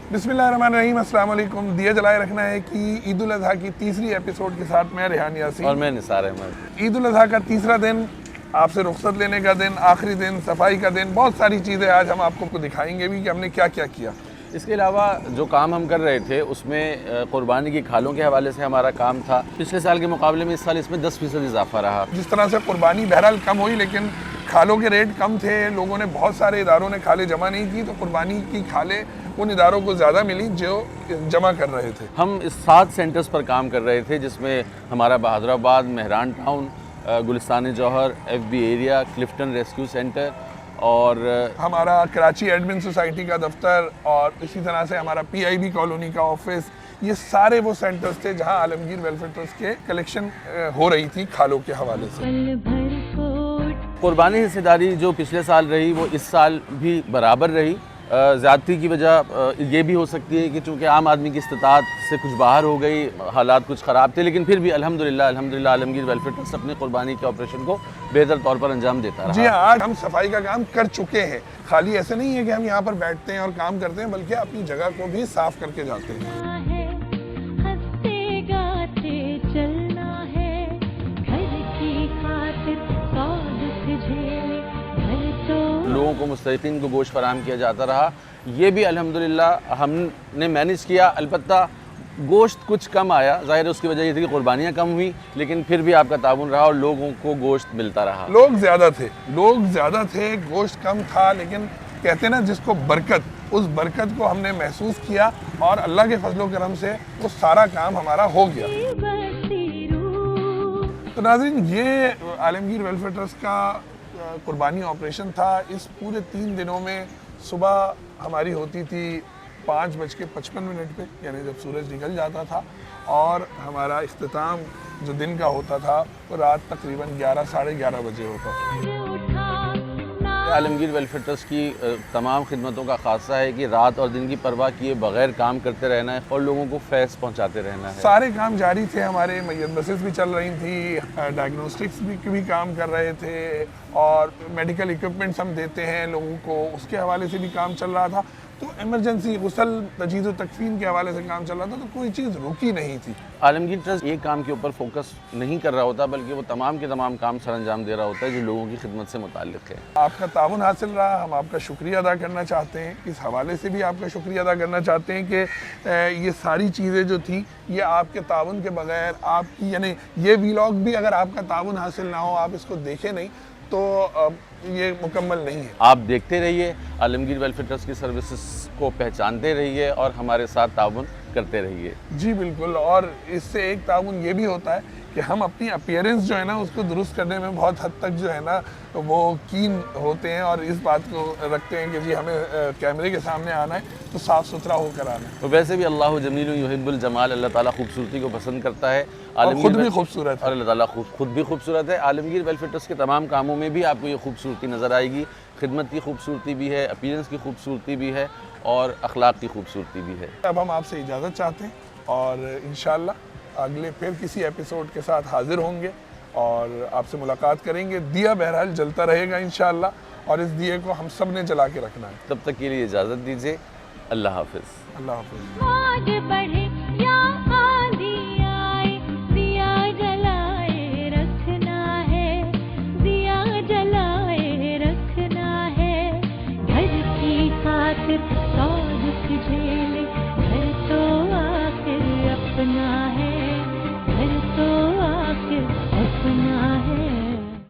बिस्मिल्लाहिर्रहमानिर्रहीम, अस्सलाम वालेकुम। दिया जलाए रखना है कि ईद उल अज़हा की तीसरी एपिसोड के साथ मैं रेहान यासीन और मैं निसार अहमद। ईद उल अज़हा का तीसरा दिन, आपसे रुख्सत लेने का दिन, आखिरी दिन, सफाई का दिन, बहुत सारी चीज़ें आज हम आपको दिखाएंगे भी कि हमने क्या क्या किया। इसके अलावा जो काम हम कर रहे थे उसमें कुर्बानी की खालों के हवाले से हमारा काम था। पिछले साल के मुकाबले में इस साल इसमें 10% इजाफा रहा। जिस तरह से कुर्बानी बहरहाल कम हुई, लेकिन खालों के रेट कम थे, लोगों ने बहुत सारे इदारों ने खालें जमा नहीं की, तो कुर्बानी की खालें उन इदारों को ज़्यादा मिली जो जमा कर रहे थे। हम इस 7 सेंटर्स पर काम कर रहे थे, जिसमें हमारा बहादुराबाद, मेहरान टाउन, गुलिस्तान जौहर, FB area, Clifton rescue centre और हमारा कराची एडमिन सोसाइटी का दफ्तर और इसी तरह से हमारा PIB कॉलोनी का ऑफिस, ये सारे वो सेंटर्स थे जहां आलमगीर वेलफेयर ट्रस्ट के कलेक्शन हो रही थी खालों के हवाले से। कुर्बानी हिस्सेदारी जो पिछले साल रही वो इस साल भी बराबर रही। ज़्यादती की वजह ये भी हो सकती है कि चूँकि आम आदमी की इस्तिताअत से कुछ बाहर हो गई, हालात कुछ ख़राब थे, लेकिन फिर भी अल्हम्दुलिल्लाह आलमगीर वेलफेयर ट्रस्ट अपने कुर्बानी के ऑपरेशन को बेहतर तौर पर अंजाम देता रहा। जी हाँ, आज हम सफाई का काम कर चुके हैं। खाली ऐसे नहीं है कि हम यहाँ पर बैठते हैं और काम करते हैं, बल्कि अपनी जगह को भी साफ करके जाते हैं। लोगों को मुस्तहिक़ीन को गोश्त फराहम किया जाता रहा। ये भी अल्हम्दुलिल्लाह हमने मैनेज किया। अलबत्ता गोश्त कुछ कम आया, ज़ाहिर है उसकी वजह ये थी कि कुर्बानियाँ कम हुई, लेकिन फिर भी आपका ताउन रहा और लोगों को गोश्त मिलता रहा। लोग ज़्यादा थे, गोश्त कम था, लेकिन कहते हैं ना जिसको बरकत, उस बरकत को हमने महसूस किया और अल्लाह के फजलो करम से वो सारा काम हमारा हो गया। तो नाज़रीन, ये आलमगीर वेलफेयर ट्रस्ट का कुर्बानी ऑपरेशन था। इस पूरे 3 दिनों में सुबह हमारी होती थी 5:55 पे, यानी जब सूरज निकल जाता था, और हमारा इख्तिताम जो दिन का होता था वो रात तकरीबन 11 साढ़े 11 बजे होता था। आलमगीर वेलफेयर ट्रस्ट की तमाम खिदमतों का खासा है कि रात और दिन की परवाह किए बगैर काम करते रहना है और लोगों को फैज़ पहुंचाते रहना है। सारे काम जारी थे हमारे। मैयत बसेस भी चल रही थी, डायग्नोस्टिक्स भी काम कर रहे थे, और मेडिकल इक्विपमेंट्स हम देते हैं लोगों को, उसके हवाले से भी काम चल रहा था। तो इमरजेंसी गुसल, तजीज़ व तकफीन के हवाले से काम चल रहा था, तो कोई चीज़ रुकी नहीं थी। आलमगीर ट्रस्ट एक काम के ऊपर फोकस नहीं कर रहा होता, बल्कि वो तमाम के तमाम काम सर अंजाम दे रहा होता है जो लोगों की खिदमत से मुताल्लिक़ है। आपका ताउन हासिल रहा, हम आपका शुक्रिया अदा करना चाहते हैं। इस हवाले से भी आपका शुक्रिया अदा करना चाहते हैं कि ये सारी चीज़ें जो थी ये आपके ताउन के बगैर, आपकी यानी ये व्लॉग भी अगर आपका ताउन हासिल ना हो, आप इसको देखें नहीं, तो ये मुकम्मल नहीं है। आप देखते रहिए, आलमगीर वेलफेयर ट्रस्ट की सर्विसेज को पहचानते रहिए और हमारे साथ ताउन करते रहिए। जी बिल्कुल। और इससे एक ताउन ये भी होता है कि हम अपनी अपीयरेंस जो है ना उसको दुरुस्त करने में बहुत हद तक जो है ना वो कीन होते हैं, और इस बात को रखते हैं कि जी हमें कैमरे के सामने आना है तो साफ़ सुथरा होकर आना है। तो वैसे भी अल्लाह जमील युहिब्बुल जमाल, अल्लाह ताला खूबसूरती को पसंद करता है। और खुद भी खूबसूरत है, और अल्लाह ताला खुद भी खूबसूरत है। आलमगीर वेलफेयर ट्रस्ट के तमाम कामों में भी आपको ये खूबसूरती नज़र आएगी। खिदमत की खूबसूरती भी है, अपीयरेंस की खूबसूरती भी है, और अखलाक की खूबसूरती भी है। अब हम आपसे इजाज़त चाहते हैं, और इंशाअल्लाह अगले फिर किसी एपिसोड के साथ हाजिर होंगे और आपसे मुलाकात करेंगे। दिया बहरहाल जलता रहेगा इंशाअल्लाह, और इस दिए को हम सब ने जला के रखना है। तब तक के लिए इजाज़त दीजिए। अल्लाह हाफ़िज़। अल्लाह हाफ़िज़। झेले घर तो आखिर अपना है, घर तो